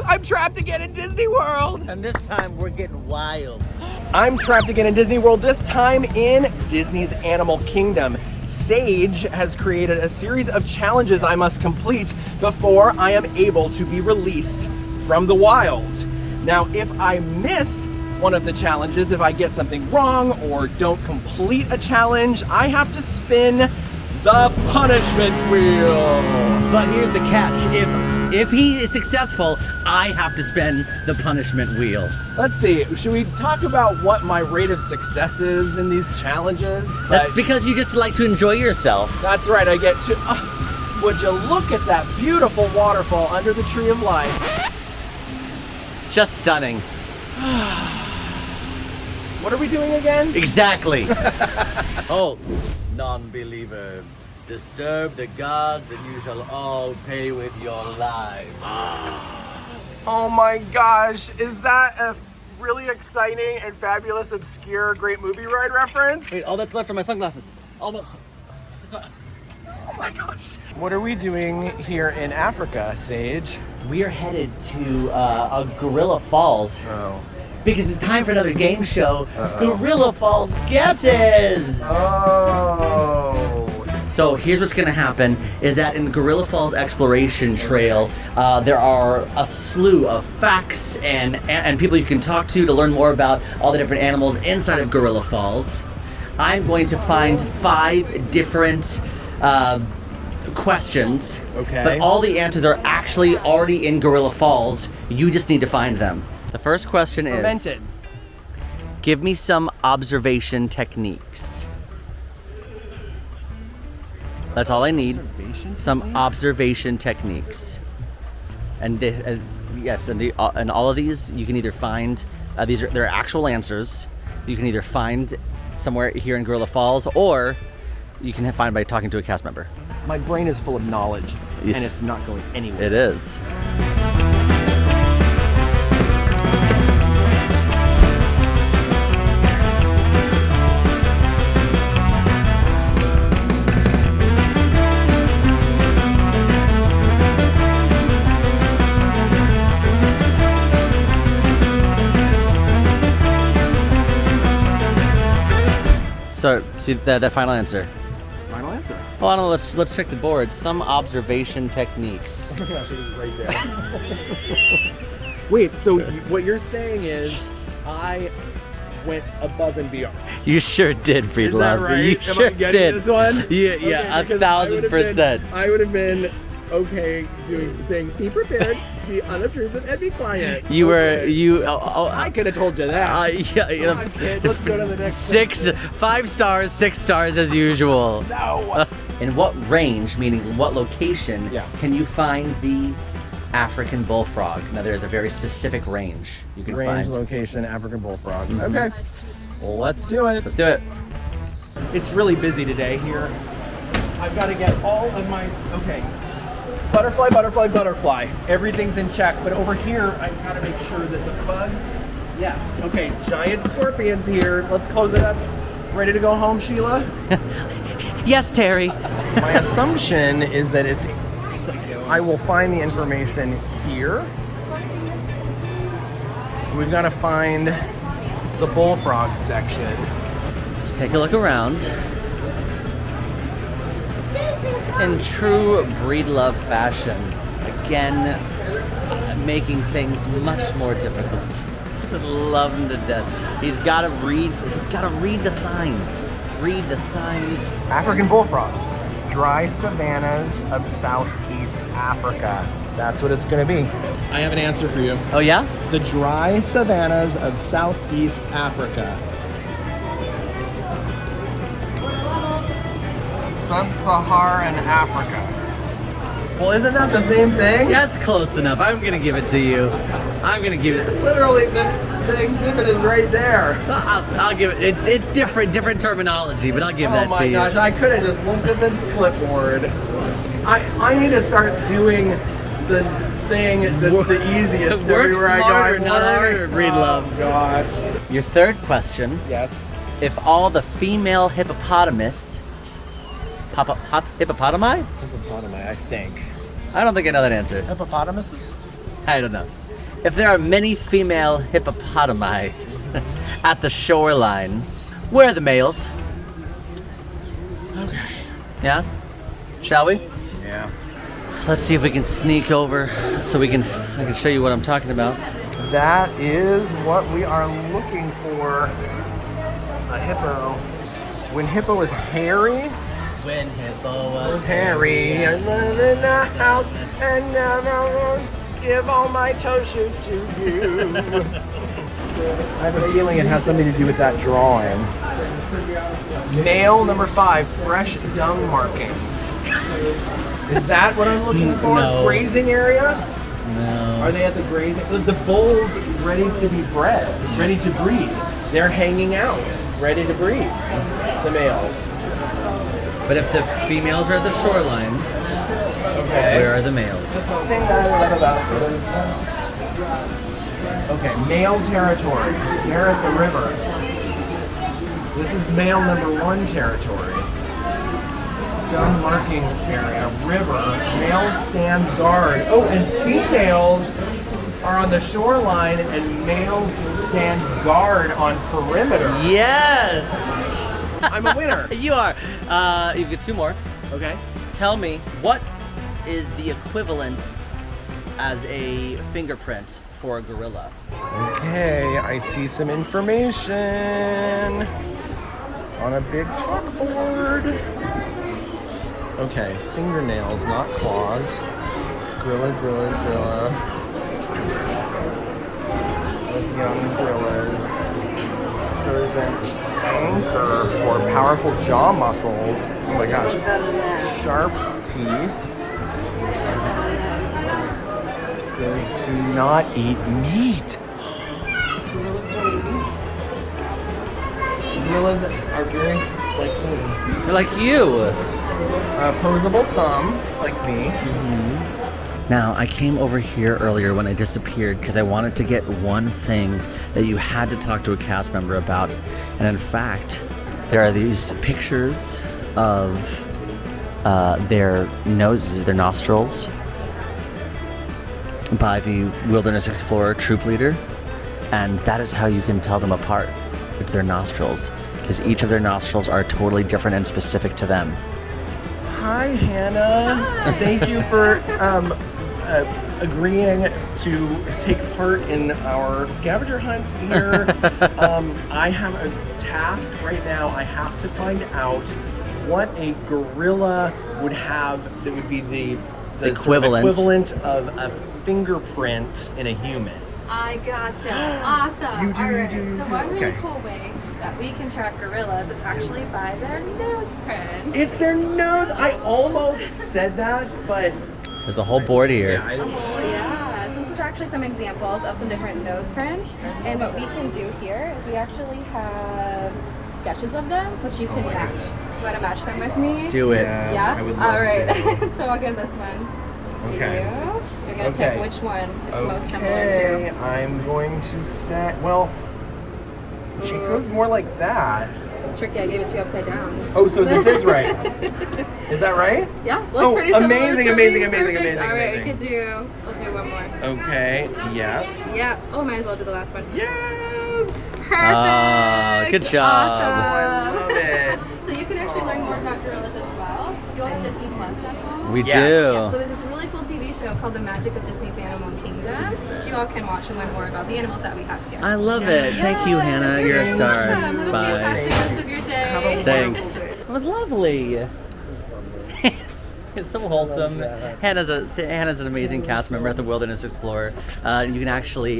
I'm trapped again in Disney World. And this time we're getting wild. I'm trapped again in Disney World, this time in Disney's Animal Kingdom. Sage has created a series of challenges I must complete before I am able to be released from the wild. Now, if I miss one of the challenges, if I get something wrong or don't complete a challenge, I have to spin the punishment wheel. But here's the catch. If he is successful, I have to spin the punishment wheel. Let's see, should we talk about what my rate of success is in these challenges? That's because you just like to enjoy yourself. That's right, I get to... would you look at that beautiful waterfall under the Tree of Life? Just stunning. What are we doing again? Exactly. Halt, non-believer. Disturb the gods and you shall all pay with your lives. Oh my gosh, is that a really exciting and fabulous, obscure, great movie ride reference? Wait, all that's left are my sunglasses. Oh my gosh. What are we doing here in Africa, Sage? We are headed to Gorilla Falls. Oh. Because it's time for another game show, Gorilla Falls Guesses! Oh. So here's what's gonna happen, is that in the Gorilla Falls Exploration Trail, there are a slew of facts and people you can talk to learn more about all the different animals inside of Gorilla Falls. I'm going to find 5 different questions, okay. But all the answers are actually already in Gorilla Falls. You just need to find them. The first question is, give me some observation techniques. That's all I need. Some observation techniques. And yes, and all of these you can either find. They're actual answers. You can either find somewhere here in Gorilla Falls, or you can find by talking to a cast member. My brain is full of knowledge, yes. And it's not going anywhere. It is. So, see the final answer. Final answer. Oh, I don't know. Let's check the board. Some observation techniques. Oh my gosh, it is right there. Wait, so what you're saying is I went above and beyond. You sure did, Breedlove. Is that right? You Am sure I getting did. This one? Yeah, okay, 1,000%. I would have been okay saying be prepared, be unobtrusive, and be quiet. You okay. were I could have told you that. Yeah. On, kid. Let's go to the next 5 stars, 6 stars as usual. No. In what range, meaning what location, can you find the African bullfrog? Now there's a very specific range you can find. Location, African bullfrog. Mm-hmm. Okay. Well, let's do it. Let's do it. It's really busy today here. I've got to get all of my, okay. Butterfly, butterfly, butterfly. Everything's in check, but over here, I've got to make sure that the bugs, yes. Okay, giant scorpions here. Let's close it up. Ready to go home, Sheila? Yes, Terry. My assumption is that I will find the information here. We've got to find the bullfrog section. Just take a look around. In true Breedlove fashion, again, making things much more difficult. Love him to death. He's got to read the signs. Read the signs. African bullfrog. Dry savannas of Southeast Africa. That's what it's going to be. I have an answer for you. Oh yeah? The dry savannas of Southeast Africa. Sub-Saharan Africa. Well, isn't that the same thing? That's close enough. I'm gonna give it to you. I'm gonna give it. Literally, the exhibit is right there. I'll give it. It's different terminology, but I'll give that to you. Oh my gosh, I could have just looked at the clipboard. I need to start doing the thing that's the easiest. Work smarter, not harder, Breedlove. Oh gosh. Your third question. Yes. If all the female hippopotami? Hippopotami, I think. I don't think I know that answer. Hippopotamuses? I don't know. if there are many female hippopotami at the shoreline, where are the males? Okay. Yeah? Shall we? Yeah. Let's see if we can sneak over so I can show you what I'm talking about. That is what we are looking for. A hippo. When hippo was hairy, When hippo was hairy, I live in the house and never will give all my toe shoes to you. I have a feeling it has something to do with that drawing. Male number 5, fresh dung markings. Is that what I'm looking for? No. Grazing area? No. Are they at the grazing? The bull's ready to be bred, ready to breed. They're hanging out, ready to breed. The males. But if the females are at the shoreline, Okay. where are the males? That's the thing that I love about Photos Post. Okay, male territory. They're at the river. This is male number 1 territory. Dung marking area, river. Males stand guard. Oh, and females are on the shoreline, and males stand guard on perimeter. Yes! I'm a winner. You are. You get 2 more. Okay. Tell me, what is the equivalent as a fingerprint for a gorilla? Okay, I see some information on a big chalkboard. Okay, fingernails, not claws. Gorilla, gorilla, gorilla. Those young gorillas. So there's an anchor for powerful jaw muscles. Oh my gosh. Sharp teeth. Gorillas do not eat meat. Gorillas don't eat meat. Gorillas are very like me. They're like you. Opposable thumb, like me. Now, I came over here earlier when I disappeared because I wanted to get one thing that you had to talk to a cast member about. And in fact, there are these pictures of their noses, their nostrils, by the Wilderness Explorer troop leader. And that is how you can tell them apart. It's their nostrils, because each of their nostrils are totally different and specific to them. Hi, Hannah. Hi. Thank you for agreeing to take part in our scavenger hunt here. I have a task right now. I have to find out what a gorilla would have that would be the Equivalent. Sort of equivalent of a fingerprint in a human. I gotcha. Awesome. You do, All you right. do, you So do. one really Okay. cool way that we can track gorillas is actually by their nose print. It's their nose. I almost said that, but There's a whole board here. yeah, I didn't. Oh yeah. So this is actually some examples of some different nose prints. And what we can do here is we actually have sketches of them, which you can my match. goodness. You want to match them with me? Do it. Yes, Yeah? I would love All right. to. So I'll give this one to Okay. you. You're going to Okay. pick which one it's most similar Okay, to. I'm going to set, well, it goes more like that. Tricky, I gave it to you upside down. Oh, so this is right. Is that right? Yeah, looks Oh, pretty similar amazing, to amazing, me. amazing, Perfect. amazing, All right, amazing. we'll do one more. Okay, yes. Yeah. Oh, might as well do the last one. Yes! Perfect. good job. I love Awesome. it. So you can actually learn more about gorillas as well. Do you want Disney Plus at home? We Yes. So do. there's this really cool TV show called The Magic of Disney's Animal Kingdom, which you all can watch and learn more about the animals that we have here. I love it. Thank you, Hannah. You're a very star. welcome. Have a Bye. fantastic rest of your day. Thanks. It was lovely. It's so wholesome. Hannah's an amazing cast member at the Wilderness Explorer. You can actually,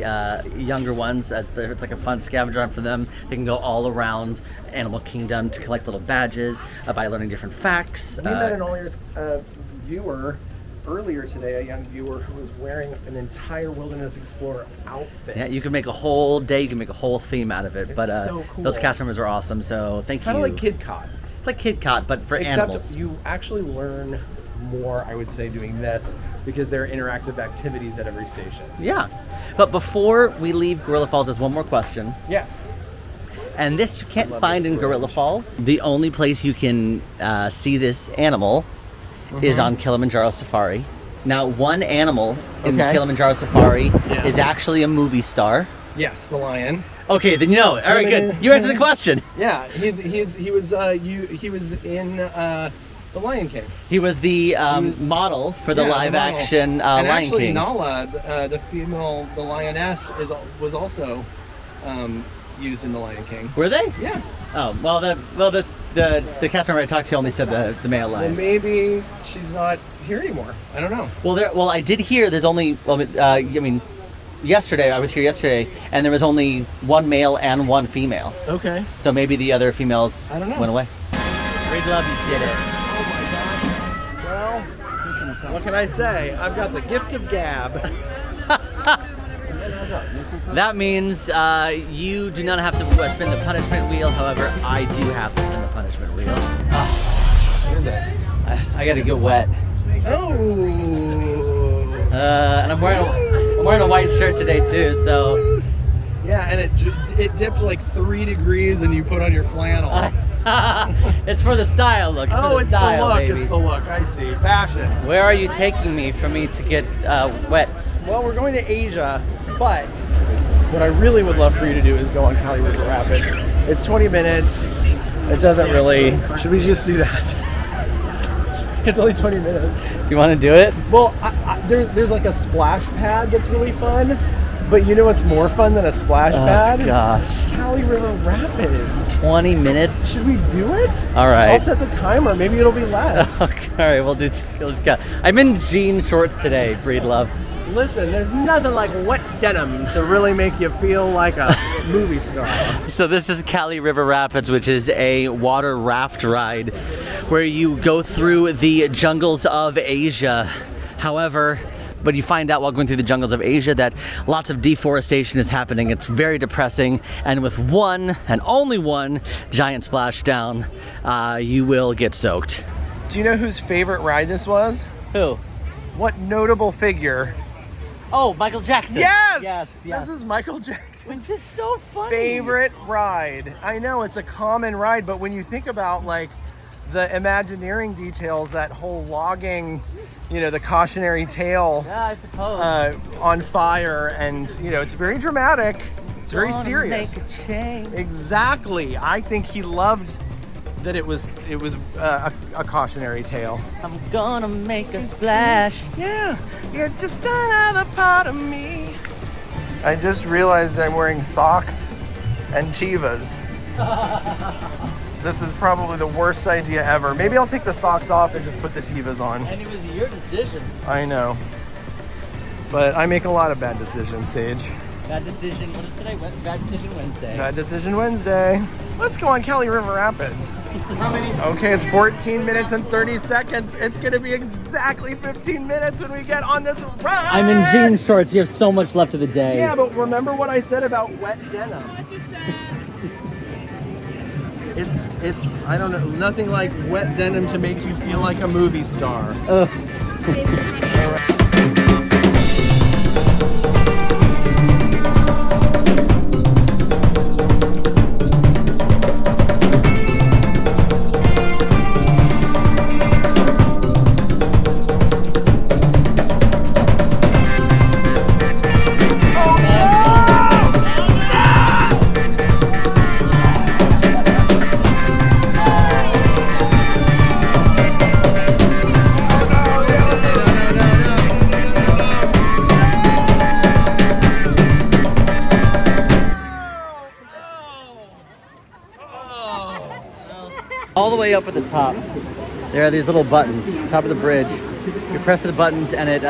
younger ones, it's like a fun scavenger hunt for them. They can go all around Animal Kingdom to collect little badges by learning different facts. We met an AllEars viewer earlier today, a young viewer who was wearing an entire Wilderness Explorer outfit. Yeah, you can make a whole day, you can make a whole theme out of it. But so cool. those cast members are awesome, so thank you. Kind of like Kid Cod. It's like Kid Cot, but for Except animals. you actually learn more, I would say, doing this because there are interactive activities at every station. Yeah. But before we leave Gorilla Falls, there's one more question. Yes. And this you can't love find this in bridge. Gorilla Falls. The only place you can see this animal is on Kilimanjaro Safari. Now, one animal in Okay. Kilimanjaro Safari Yeah. is actually a movie star. Yes, the lion. Okay, then you know it. All right, good. You answered the question. Yeah, he was in The Lion King. He was the model for the Yeah, live model. action And Lion actually, King. Nala, the female, the lioness, was also used in The Lion King. Were they? Yeah. Oh, well, the cast member I talked to only said the male Well, lion. maybe she's not here anymore. I don't know. Well, I did hear there's only. Well, I mean, yesterday I was here yesterday, and there was only one male and one female. Okay. So maybe the other females I don't know. went away. Breedlove, you did it. Well, what can I say? I've got the gift of gab. That means you do not have to spin the punishment wheel. However, I do have to spin the punishment wheel. What is it? I gotta get wet. Oh. And I'm wearing a white shirt today too, so. Yeah, and it dipped like 3 degrees, and you put on your flannel. It's for the style look. Oh, for it's style, the look. baby. It's the look. I see. Fashion. Where are you taking me for me to get wet? Well, we're going to Asia, but what I really would love for you to do is go on Cali River Rapids. It's 20 minutes. It doesn't really. Should we just do that? It's only 20 minutes. Do you want to do it? Well, there's like a splash pad that's really fun, but you know what's more fun than a splash pad? Oh gosh. Cali River Rapids. 20 minutes? Should we do it? All right. I'll set the timer. Maybe it'll be less. Okay, all right, we'll do 2. Let's go. I'm in jean shorts today, Breedlove. Listen, there's nothing like wet denim to really make you feel like a movie star. So this is Cali River Rapids, which is a water raft ride where you go through the jungles of Asia. However, but you find out while going through the jungles of Asia that lots of deforestation is happening. It's very depressing, and with one and only one giant splashdown, you will get soaked. Do you know whose favorite ride this was? Who? What notable figure? Oh, Michael Jackson. Yes! Yes, yes. This is Michael Jackson's Which is so funny. favorite ride. I know it's a common ride, but when you think about like the Imagineering details, that whole logging, you know, the cautionary tale Yeah, I suppose. on fire, and you know, it's very dramatic. It's very serious. Make a change. Exactly. I think he loved that it was a cautionary tale. I'm gonna make a splash. Yeah, you're just another part of me. I just realized I'm wearing socks and Tevas. This is probably the worst idea ever. Maybe I'll take the socks off and just put the Tevas on. And it was your decision. I know. But I make a lot of bad decisions, Sage. Bad decision. What is today? Bad decision Wednesday. Bad decision Wednesday. Let's go on Cali River Rapids. Okay, it's 14 minutes and 30 seconds. It's gonna be exactly 15 minutes when we get on this ride. I'm in jean shorts. You have so much left of the day. Yeah, but remember what I said about wet denim. It's I don't know, nothing like wet denim to make you feel like a movie star. Ugh. All the way up at the top, there are these little buttons, top of the bridge. You press the buttons and it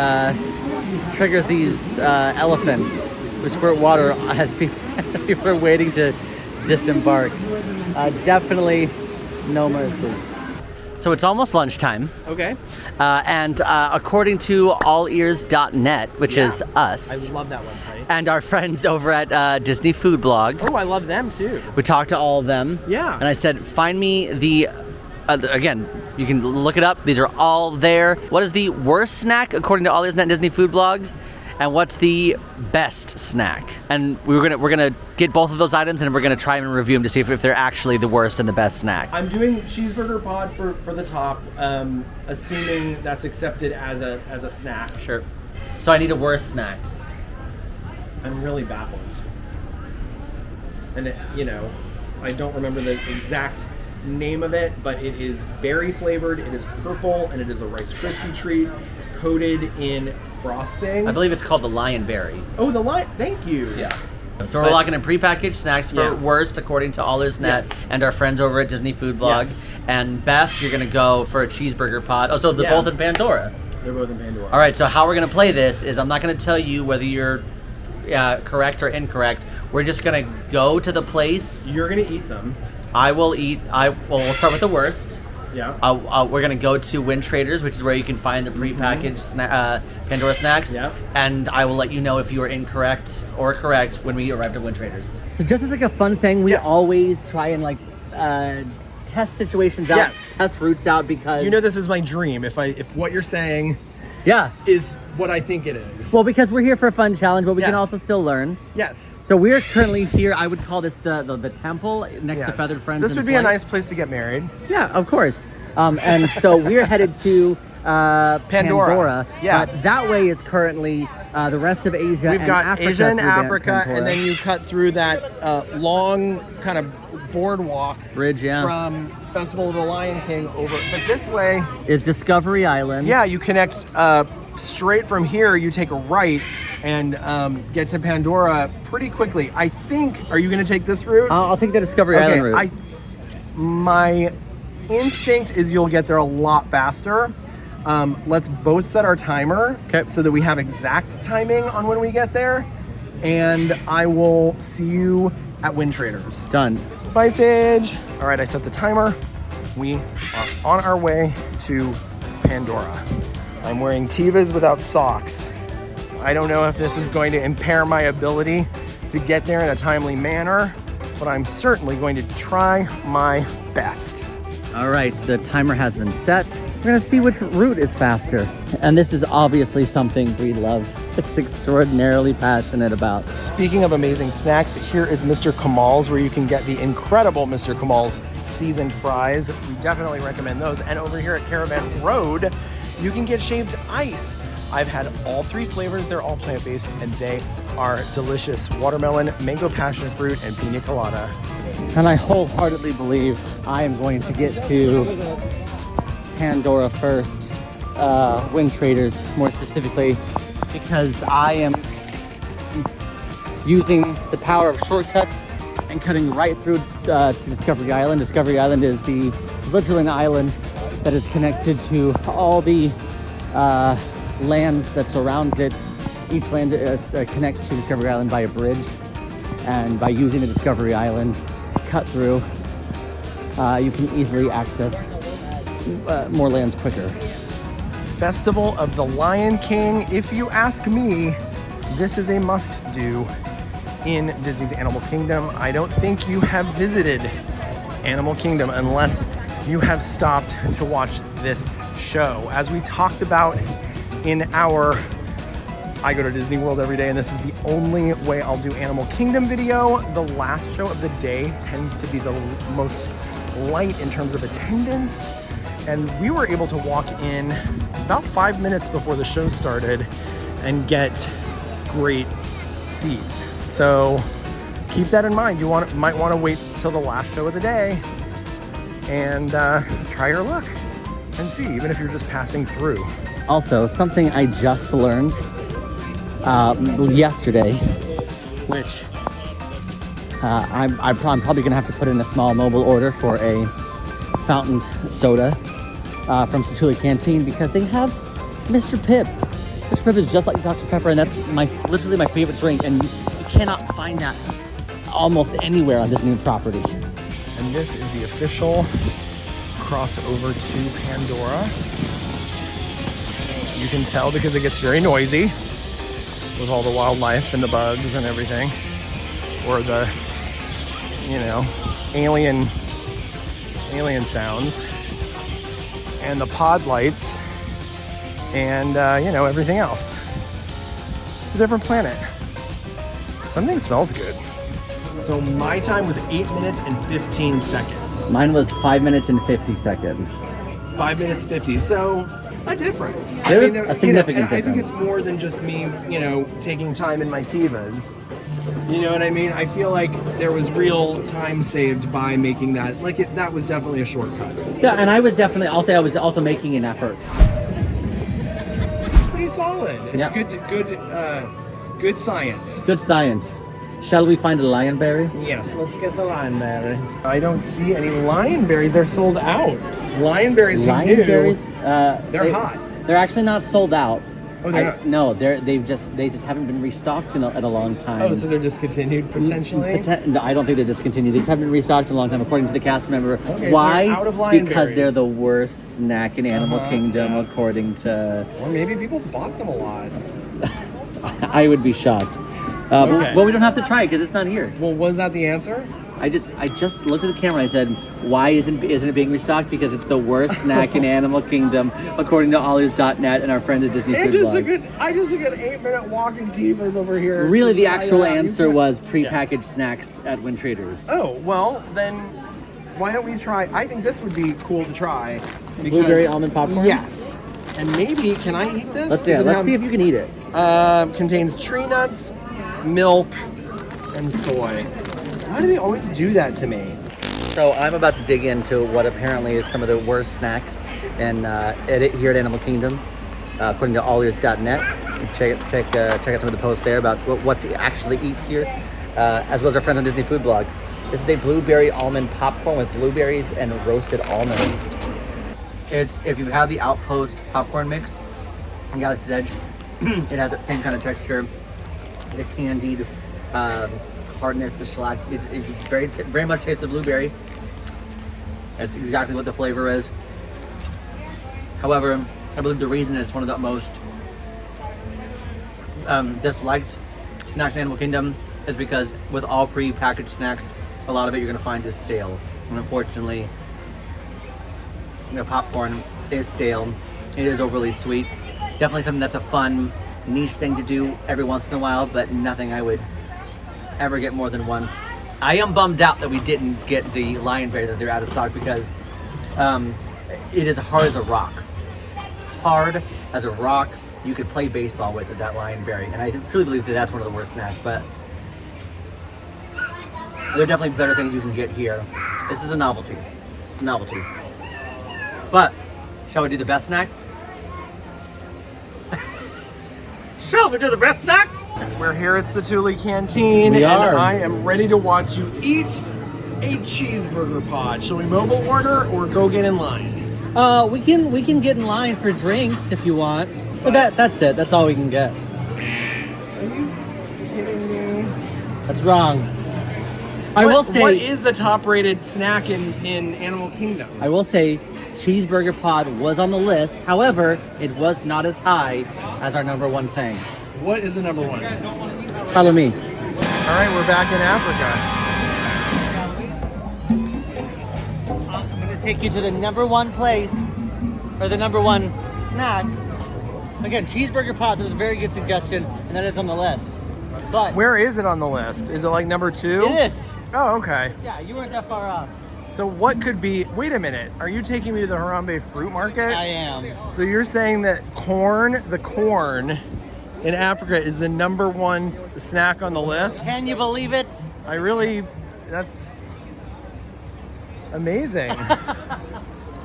triggers these elephants who squirt water as people are waiting to disembark. Definitely no mercy. So it's almost lunchtime. Okay. And according to AllEars.net, which is us, I love that website. and our friends over at Disney Food Blog, Oh, I love them too. we talked to all of them. Yeah. And I said, find me the, again, you can look it up. These are all there. What is the worst snack according to AllEars.net Disney Food Blog? and what's the best snack? And we're gonna get both of those items, and we're gonna try and review them to see if they're actually the worst and the best snack. I'm doing cheeseburger pod for the top, assuming that's accepted as a snack. Sure. So I need a worst snack. I'm really baffled. And I don't remember the exact name of it, but it is berry flavored, it is purple, and it is a Rice Krispie treat coated in frosting. I believe it's called the Lion Berry. Oh, the lion, thank you. Yeah. So we're locking in prepackaged snacks for Yeah. worst according to AllEars.net Yes. and our friends over at Disney Food Blog. Yes. And best, you're gonna go for a cheeseburger pod. Oh, so they're both in Pandora. They're both in Pandora. All right, so how we're gonna play this is I'm not gonna tell you whether you're correct or incorrect. We're just gonna go to the place. You're gonna eat them. I will eat. We'll start with the worst. Yeah. We're gonna go to Win Traders, which is where you can find the prepackaged Pandora snacks. Yep. And I will let you know if you are incorrect or correct when we arrive at Win Traders. So just as like a fun thing, we always try and test situations out, Yes. test routes out because This is my dream. If what you're saying yeah. is what I think it is. Well, because we're here for a fun challenge, but we can Yes. also still learn. Yes. So we're currently here. I would call this the temple next to Feathered Friends. This in would be a Flight. nice place to get married. Yeah, of course. And so we're headed to Pandora. Yeah. But that way is currently the rest of Asia. We've and got Africa Asia and through Africa, Pandora. and then you cut through that long kind of boardwalk Bridge, yeah. from Festival of the Lion King over. But this way, is Discovery Island. yeah, you connect straight from here. You take a right and get to Pandora pretty quickly. I think. Are you going to take this route? I'll take the Discovery Island route. My instinct is you'll get there a lot faster. Let's both set our timer so that we have exact timing on when we get there, and I will see you at Win Traders. Done. Bye, Sage. All right, I set the timer. We are on our way to Pandora. I'm wearing Tevas without socks. I don't know if this is going to impair my ability to get there in a timely manner, but I'm certainly going to try my best. All right, the timer has been set. We're gonna see which route is faster. And this is obviously something Breedlove is extraordinarily passionate about. Speaking of amazing snacks, here is Mr. Kamal's, where you can get the incredible Mr. Kamal's seasoned fries. We definitely recommend those. And over here at Caravan Road, you can get shaved ice. I've had all three flavors. They're all plant-based, and they are delicious. Watermelon, mango passion fruit, and pina colada. And I wholeheartedly believe I am going to get to Pandora first, Win Traders more specifically, because I am using the power of shortcuts and cutting right through to Discovery Island. Discovery Island is literally an island that is connected to all the lands that surrounds it. Each land connects to Discovery Island by a bridge, and by using the Discovery Island cut through, you can easily access more lands quicker. Festival of the Lion King. If you ask me, this is a must-do in Disney's Animal Kingdom. I don't think you have visited Animal Kingdom unless you have stopped to watch this show. As we talked about in our I go to Disney World every day, and this is the only way I'll do Animal Kingdom video. The last show of the day tends to be the most light in terms of attendance, and we were able to walk in about 5 minutes before the show started and get great seats. So keep that in mind. You might want to wait till the last show of the day and try your luck and see, even if you're just passing through. Also, something I just learned yesterday, which I'm probably gonna have to put in a small mobile order for a fountain soda from Satuli Canteen, because they have Mr. Pip. Mr. Pip is just like Dr. Pepper, and that's literally my favorite drink, and you cannot find that almost anywhere on Disney property. And this is the official crossover to Pandora. You can tell because it gets very noisy with all the wildlife and the bugs and everything, or the, alien sounds, and the pod lights, and everything else. It's a different planet. Something smells good. So my time was 8 minutes and 15 seconds. Mine was 5 minutes and 50 seconds. 5 minutes 50. So a difference. There is a significant I think it's difference. more than just me, taking time in my Tivas. You know what I mean? I feel like there was real time saved by making that. That was definitely a shortcut. Yeah, and I was definitely, I'll say I was also making an effort. It's pretty solid. It's Yeah. good science. Good science. Shall we find a lionberry? Yes, let's get the lionberry. I don't see any lionberries. They're sold out. Lionberries, they're hot. They're actually not sold out. Oh, they're not? No, they just haven't been restocked in a long time. Oh, so they're discontinued potentially? No, I don't think they're discontinued. They just haven't been restocked in a long time, according to the cast member. Okay, Why? so they're out of lionberries. Because they're the worst snack in Animal Kingdom, according to. Or maybe people bought them a lot. I would be shocked. Okay. Well, we don't have to try it because it's not here. Well, was that the answer? I just looked at the camera and I said, why isn't it being restocked? Because it's the worst snack in Animal Kingdom, according to AllEars.net and our friends at Disney Food Blog. I just took an 8-minute walk in Tivas over here. Really, the actual answer was prepackaged snacks at Wynn Traders. Oh, well, then why don't we try? I think this would be cool to try. Blueberry almond popcorn? Yes. And maybe, can I eat this? Let's see if you can eat it. Contains tree nuts, milk, and soy. Why do they always do that to me? So I'm about to dig into what apparently is some of the worst snacks here at Animal Kingdom, according to AllEars.net. Check out some of the posts there about what to actually eat here, as well as our friends on Disney Food Blog. This is a blueberry almond popcorn with blueberries and roasted almonds. If you have the Outpost popcorn mix on Galaxy's Edge, it has that same kind of texture, the candied hardness, the shellac. It very much tastes the blueberry. That's exactly what the flavor is. However, I believe the reason it's one of the most disliked snacks in Animal Kingdom is because with all pre-packaged snacks, a lot of it you're going to find is stale. And unfortunately, popcorn is stale. It is overly sweet. Definitely something that's a fun niche thing to do every once in a while, but nothing I would ever get more than once. I am bummed out that we didn't get the lionberry, that they're out of stock, because it is hard as a rock. Hard as a rock. You could play baseball with it, that lionberry, and I truly believe that that's one of the worst snacks, but there are definitely better things you can get here. This is a novelty. It's a novelty. But, shall we do the best snack? Shall we do the best snack? We're here at Satuli Canteen, We are. and I am ready to watch you eat a cheeseburger pod. Shall we mobile order or go get in line? We can get in line for drinks if you want. But that's it. That's all we can get. Are you kidding me? That's wrong. I will say, what is the top-rated snack in Animal Kingdom? I will say, cheeseburger pod was on the list. However, it was not as high as our number one thing. What is the number one? Follow me. All right, we're back in Africa. I'm gonna take you to the number one place, or the number one snack. Again, cheeseburger pods was a very good suggestion, and that is on the list. But Where is it on the list? Is it like number 2? it is. Oh, okay. Yeah, you weren't that far off. So what could be... Wait a minute. Are you taking me to the Harambe Fruit Market? I am. So you're saying that the corn in Africa is the number one snack on the list? Can you believe it? That's amazing.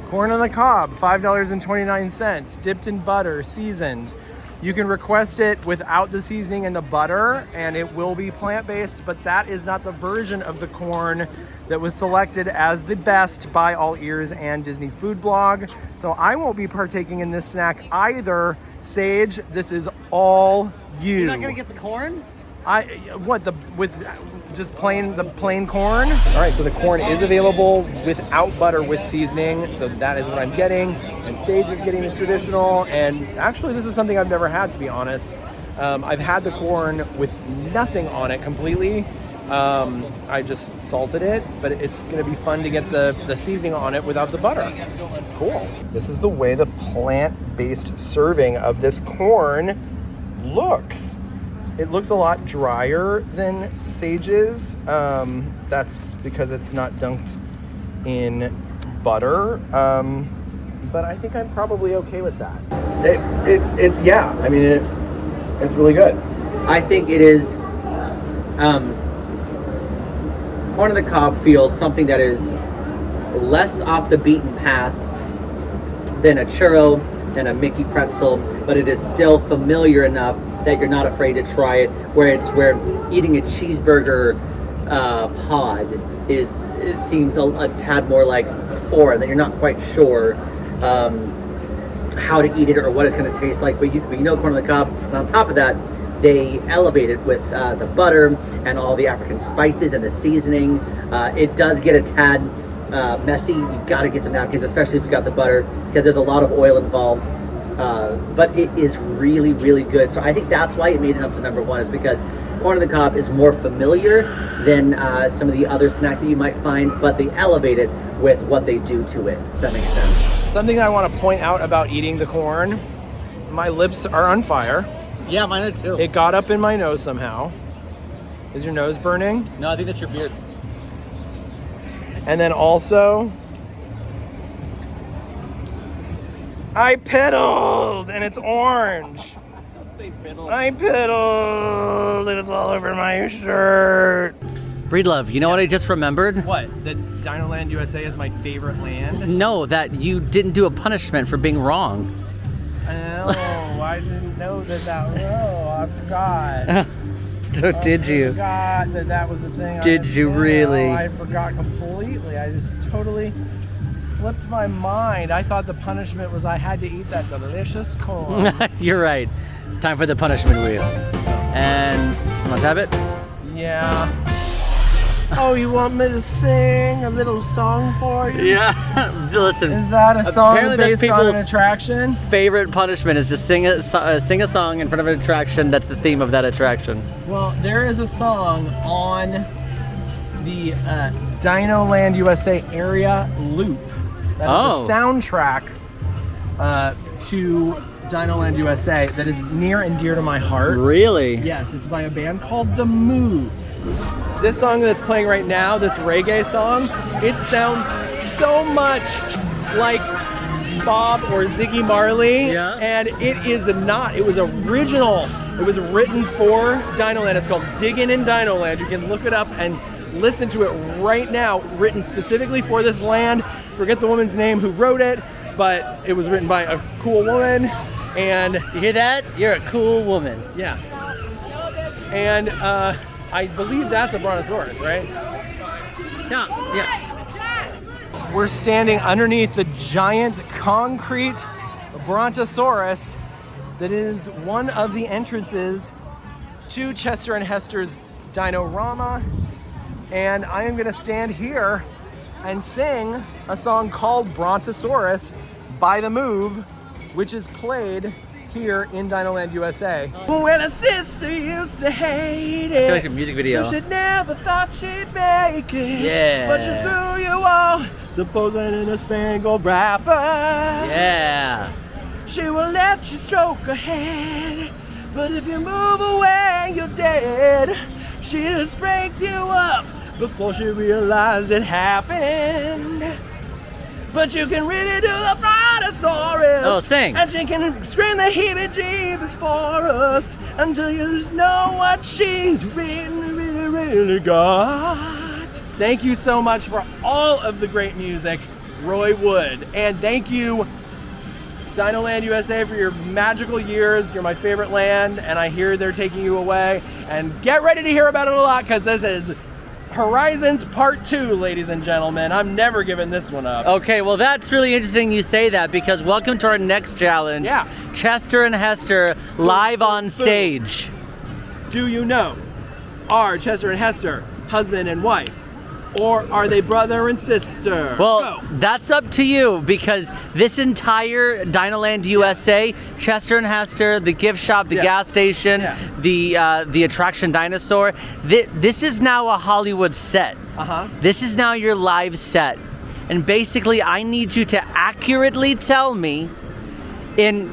Corn on the cob, $5.29, dipped in butter, seasoned. You can request it without the seasoning and the butter, and it will be plant-based, but that is not the version of the corn that was selected as the best by AllEars and Disney Food Blog. So I won't be partaking in this snack either. Sage, this is all you. You're not gonna get the corn? The plain corn? All right, so the corn is available without butter with seasoning, so that is what I'm getting. And Sage is getting the traditional, and actually this is something I've never had, to be honest. I've had the corn with nothing on it completely. I just salted it, but it's gonna be fun to get the seasoning on it without the butter. Cool. This is the way the plant-based serving of this corn looks. it looks a lot drier than Sage's. That's because it's not dunked in butter. But I think I'm probably okay with that. It's yeah. I mean, it's really good. I think it is. Corn on the cob feels something that is less off the beaten path than a churro and a Mickey pretzel, but it is still familiar enough that you're not afraid to try it. Where eating a cheeseburger pod seems a tad more like foreign, that you're not quite sure how to eat it or what it's going to taste like. But you know corn on the cob, and on top of that, they elevate it with the butter and all the African spices and the seasoning. It does get a tad messy. You got to get some napkins, especially if you got the butter, because there's a lot of oil involved. But it is really, really good. So I think that's why it made it up to number one, is because corn on the cob is more familiar than some of the other snacks that you might find, but they elevate it with what they do to it, if that makes sense. Something I want to point out about eating the corn, my lips are on fire. Yeah, mine are too. It got up in my nose somehow. Is your nose burning? No, I think that's your beard. And then also, I piddled and it's orange. I piddled and it's all over my shirt. Breedlove, you know what I just remembered? What? That DinoLand USA is my favorite land? No, that you didn't do a punishment for being wrong. Oh, I didn't know that. Oh, I forgot. So did you? I forgot that was a thing. Did you really? I forgot completely. I just totally slipped my mind. I thought the punishment was I had to eat that delicious corn. You're right. Time for the punishment wheel. And want to have it? Yeah. Oh, you want me to sing a little song for you? Yeah. Listen. Is that a song apparently that's based on an people's attraction? favorite punishment is to sing a song in front of an attraction that's the theme of that attraction. Well, there is a song on the DinoLand USA area loop. That is the soundtrack to DinoLand USA that is near and dear to my heart. Really? Yes, it's by a band called The Moves. This song that's playing right now, this reggae song, it sounds so much like Bob or Ziggy Marley. Yeah. And it is not. It was original. It was written for DinoLand. It's called Diggin' in DinoLand. You can look it up and listen to it right now. Written specifically for this land. Forget the woman's name who wrote it, but it was written by a cool woman. And you hear that? You're a cool woman. Yeah. And I believe that's a brontosaurus, right? Yeah. We're standing underneath the giant concrete brontosaurus that is one of the entrances to Chester and Hester's Dinorama. And I am going to stand here and sing a song called Brontosaurus by The Move, which is played here in DinoLand USA. When a sister used to hate it, I feel like a music video. so she never thought she'd make it. Yeah. But she threw you all, supposing in a spangled wrapper. Yeah. She will let you stroke her head, but if you move away, you're dead. She just breaks you up before she realized it happened. But you can really do the brontosaurus. Oh, sing. And she can scream the heebie-jeebies for us until you just know what she's really got. Thank you so much for all of the great music, Roy Wood. And thank you, DinoLand USA, for your magical years. You're my favorite land, and I hear they're taking you away. And get ready to hear about it a lot, because this is Horizons Part 2, ladies and gentlemen. I'm never giving this one up. Okay, well that's really interesting you say that, because welcome to our next challenge. Yeah. Chester and Hester live on stage. Do you know, are Chester and Hester husband and wife? Or are they brother and sister? Well, Go. that's up to you, because this entire DinoLand USA, Chester and Hester, the gift shop, the gas station, the attraction dinosaur, this is now a Hollywood set. This is now your live set. And basically, I need you to accurately tell me in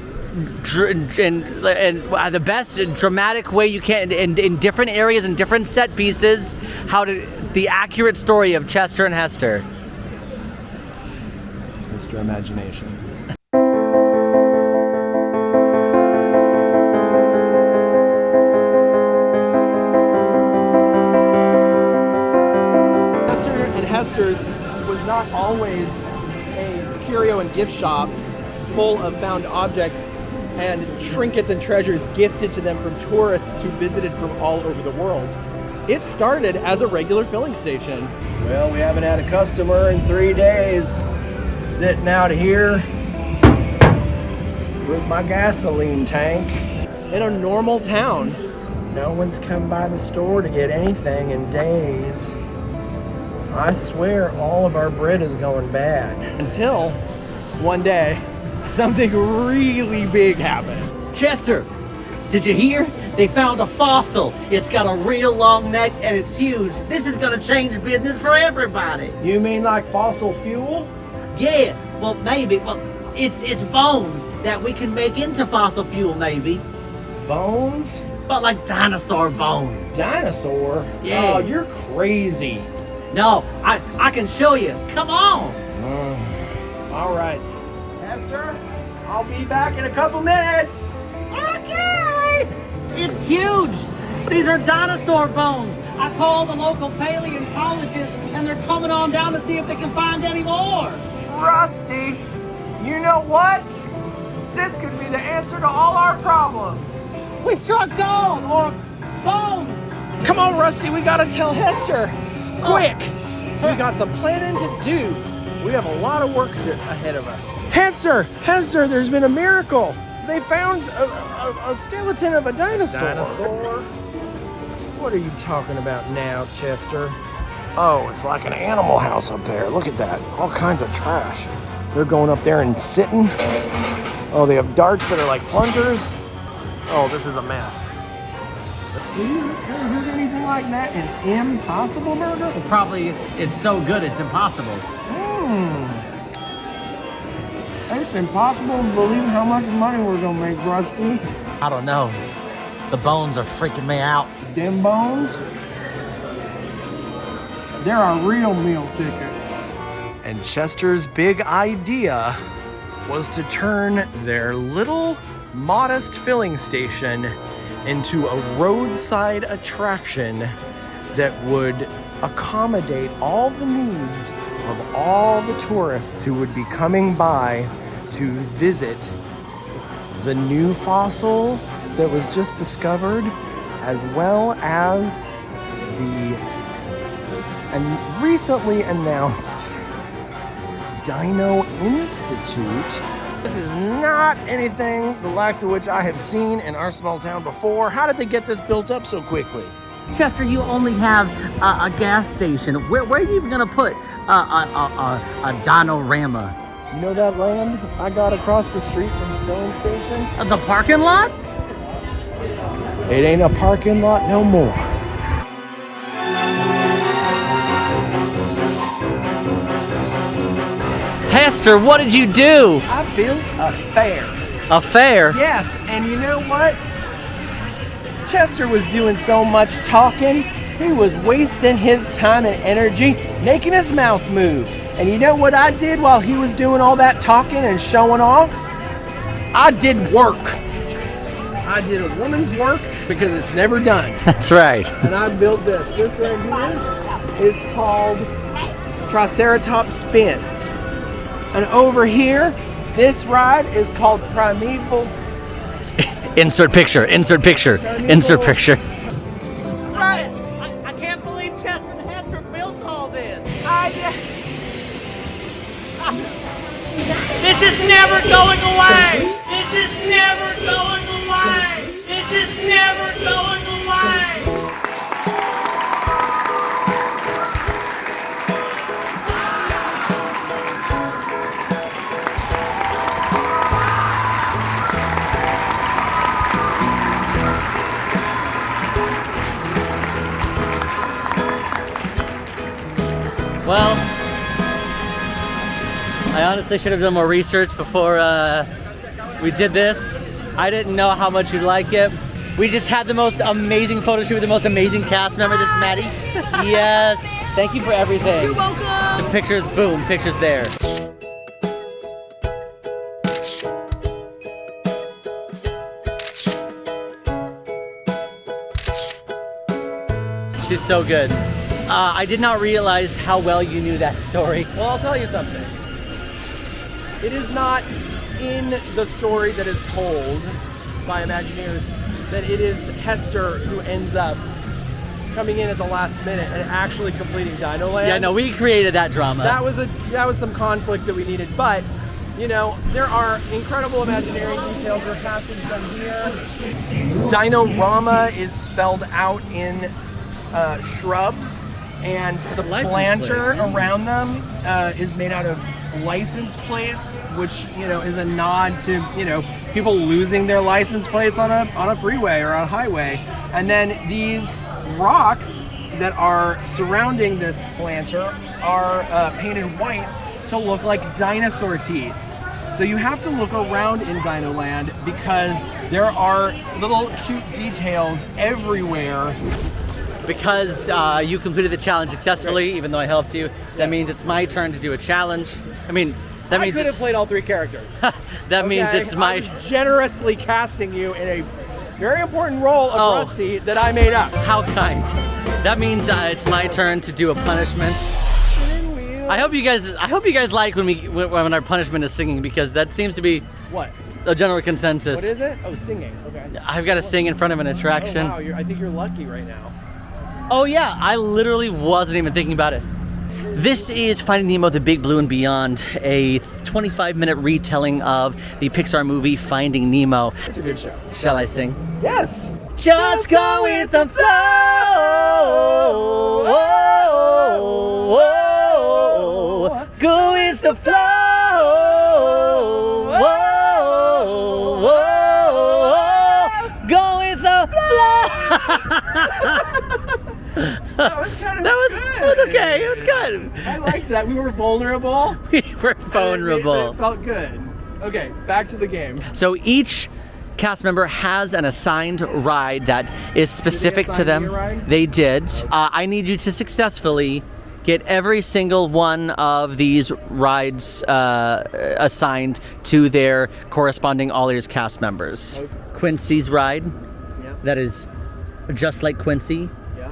the best dramatic way you can in different areas and different set pieces. The accurate story of Chester and Hester. Mr. Imagination. Hester's was not always a curio and gift shop full of found objects and trinkets and treasures gifted to them from tourists who visited from all over the world. It started as a regular filling station. Well, we haven't had a customer in 3 days. Sitting out here with my gasoline tank in a normal town. No one's come by the store to get anything in days. I swear all of our bread is going bad. Until one day, something really big happened. Chester, did you hear? They found a fossil. It's got a real long neck and it's huge. This is gonna change business for everybody. You mean like fossil fuel? Yeah, well maybe. Well, it's bones that we can make into fossil fuel maybe. Bones? But like dinosaur bones. Dinosaur? Yeah. Oh, you're crazy. No, I can show you. Come on. All right. Hester, I'll be back in a couple minutes. Okay. It's huge. These are dinosaur bones. I called the local paleontologists and they're coming on down to see if they can find any more. Rusty, you know what? This could be the answer to all our problems. We struck gold or bones. Come on, Rusty, we gotta tell Hester. Quick! We got some planning to do. We have a lot of work ahead of us. Hester, there's been a miracle. They found a skeleton of a dinosaur. Dinosaur? What are you talking about now, Chester? Oh, it's like an animal house up there. Look at that. All kinds of trash. They're going up there and sitting. Oh, they have darts that are like plungers. Oh, this is a mess. Do you ever heard anything like that? An impossible burger? Well, probably it's so good it's impossible. It's impossible to believe how much money we're gonna make, Rusty. I don't know. The bones are freaking me out. Them bones? They're our real meal ticket. And Chester's big idea was to turn their little modest filling station into a roadside attraction that would accommodate all the needs of all the tourists who would be coming by to visit the new fossil that was just discovered, as well as the recently announced Dino Institute. This is not anything the likes of which I have seen in our small town before. How did they get this built up so quickly? Chester, you only have a gas station. Where are you even gonna put a dinorama? You know that land I got across the street from the filling station? The parking lot? It ain't a parking lot no more. Hester, what did you do? I built a fair. A fair? Yes, and you know what? Chester was doing so much talking, he was wasting his time and energy making his mouth move. And you know what I did while he was doing all that talking and showing off? I did work. I did a woman's work because it's never done. That's right. And I built this. This right here is called Triceratops Spin. And over here, this ride is called Primeval. Insert picture, insert picture, insert picture. Right! I can't believe Chester and Hester built all this. This is never going away! This is never going away! This is never going away! Well, I honestly should have done more research before we did this. I didn't know how much you'd like it. We just had the most amazing photo shoot with the most amazing cast member. This is Maddie. Yes. Thank you for everything. You're welcome. The pictures, boom, pictures there. She's so good. I did not realize how well you knew that story. Well, I'll tell you something. It is not in the story that is told by Imagineers that it is Hester who ends up coming in at the last minute and actually completing DinoLand. Yeah, no, we created that drama. That was some conflict that we needed, but you know, there are incredible Imagineering details. We're casting them here. Dinorama is spelled out in shrubs, and the planter around them is made out of license plates, which, you know, is a nod to, you know, people losing their license plates on a freeway or on a highway. And then these rocks that are surrounding this planter are painted white to look like dinosaur teeth. So you have to look around in DinoLand because there are little cute details everywhere. Because you completed the challenge successfully, even though I helped you, that means it's my turn to do a challenge. I mean, that means I could have played all three characters. that means it's my. I was generously casting you in a very important role of Rusty that I made up. How kind. That means it's my turn to do a punishment. I hope you guys like when our punishment is singing, because that seems to be What? a general consensus. What is it? Oh, singing. Okay. I've got to sing in front of an attraction. Oh, wow. I think you're lucky right now. Oh yeah, I literally wasn't even thinking about it. This is Finding Nemo, The Big Blue and Beyond, a 25-minute retelling of the Pixar movie Finding Nemo. It's a good show. Shall I sing? Yes. Just go with the flow. Go with the flow. Go with the flow. That was kind of It was okay. It was good. I liked that. We were vulnerable. We were vulnerable. It felt good. Okay, back to the game. So each cast member has an assigned ride that is specific to assign them. me a ride? They did. I need you to successfully get every single one of these rides assigned to their corresponding AllEars cast members. Okay. Quincy's ride, Yeah. that is just like Quincy. Yeah.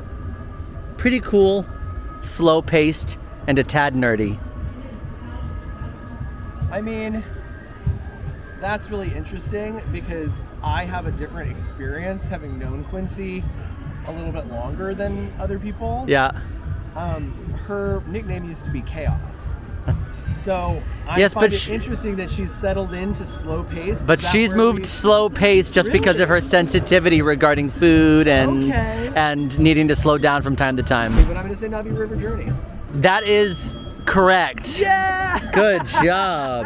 Pretty cool, slow-paced, and a tad nerdy. I mean, that's really interesting because I have a different experience having known Quincy a little bit longer than other people. Yeah. Her nickname used to be Chaos. So I Yes, find but it interesting that she's settled into slow pace. But she's moved slow pace just because of her sensitivity regarding food and Okay. and needing to slow down from time to time. But I'm going to say Navi River Journey. That is correct. Yeah! Good job.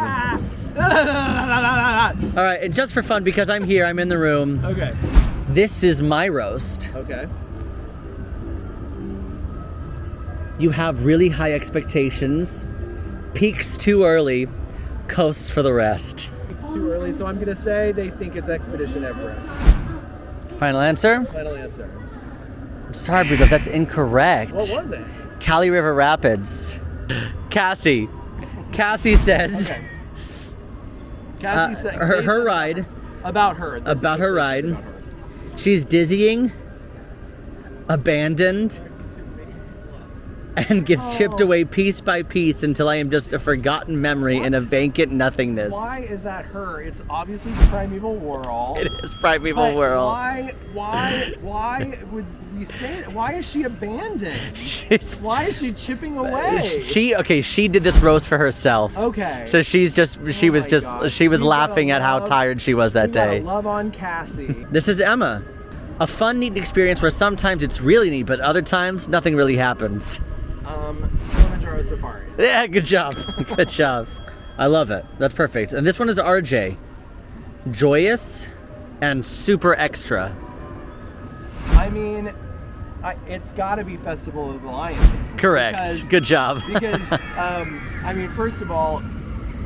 All right, and just for fun, because I'm here, I'm in the room. Okay. This is my roast. Okay. You have really high expectations, peaks too early, coasts for the rest. It's too early, so I'm going to say they think it's Expedition Everest. Final answer? Final answer. I'm sorry, Breedlove, that's incorrect. What was it? Cali River Rapids. Cassie says Okay. Cassie said her ride. About her. This About is her what they ride. said about her. She's dizzying, abandoned, and gets chipped away piece by piece until I am just a forgotten memory in a vacant nothingness. Why is that her? It's obviously Primeval World. It is Primeval But World. Why would we say that? Why is she abandoned? Why is she chipping away? She did this roast for herself. Okay. So she was my God. she was We gotta laughing at how love- tired she was that We gotta day. love on Cassie. This is Emma. A fun, neat experience where sometimes it's really neat, but other times nothing really happens. Kilimanjaro Safari. Yeah, good job. Good job. I love it. That's perfect. And this one is RJ. Joyous and super extra. I mean, it's got to be Festival of the Lion King. Correct. Good job. Because, I mean, first of all,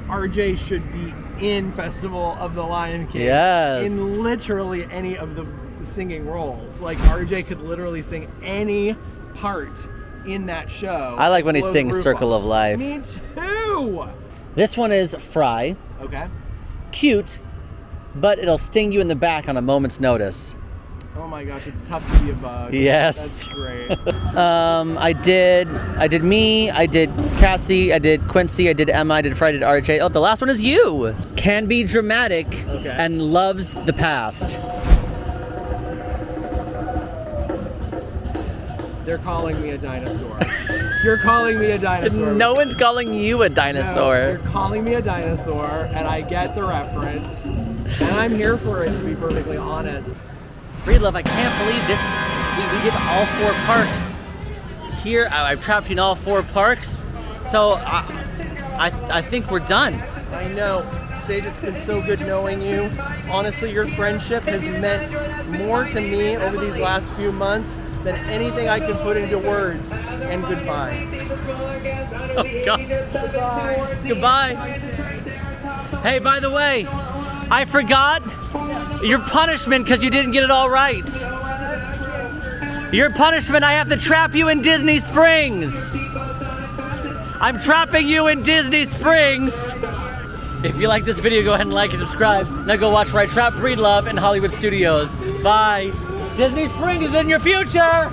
RJ should be in Festival of the Lion King. Yes. In literally any of the singing roles. Like RJ could literally sing any part in that show. I like when he Blow the sings roof Circle off. of Life. Me too. This one is Fry. Okay. Cute, but it'll sting you in the back on a moment's notice. Oh my gosh, it's tough to be a bug. Yes. That's great. I did me, I did Cassie, I did Quincy, I did Emma, I did Fry, I did RJ. Oh, the last one is you. Can be dramatic and loves the past. They're calling me a dinosaur. You're calling me a dinosaur. No one's calling you a dinosaur. No, you're calling me a dinosaur, and I get the reference. And I'm here for it, to be perfectly honest. Breedlove, I can't believe this. We did all 4 parks. Here, I've trapped you in all 4 parks. So I think we're done. I know. Sage, it's been so good knowing you. Honestly, your friendship has meant more to me over these last few months than anything I can put into words. And goodbye. Oh, God. Goodbye. Hey, by the way, I forgot your punishment because you didn't get it all right. Your punishment, I have to trap you in Disney Springs. I'm trapping you in Disney Springs. If you like this video, go ahead and like and subscribe. Now go watch where I trap Breedlove in Hollywood Studios. Bye. Disney Springs is in your future.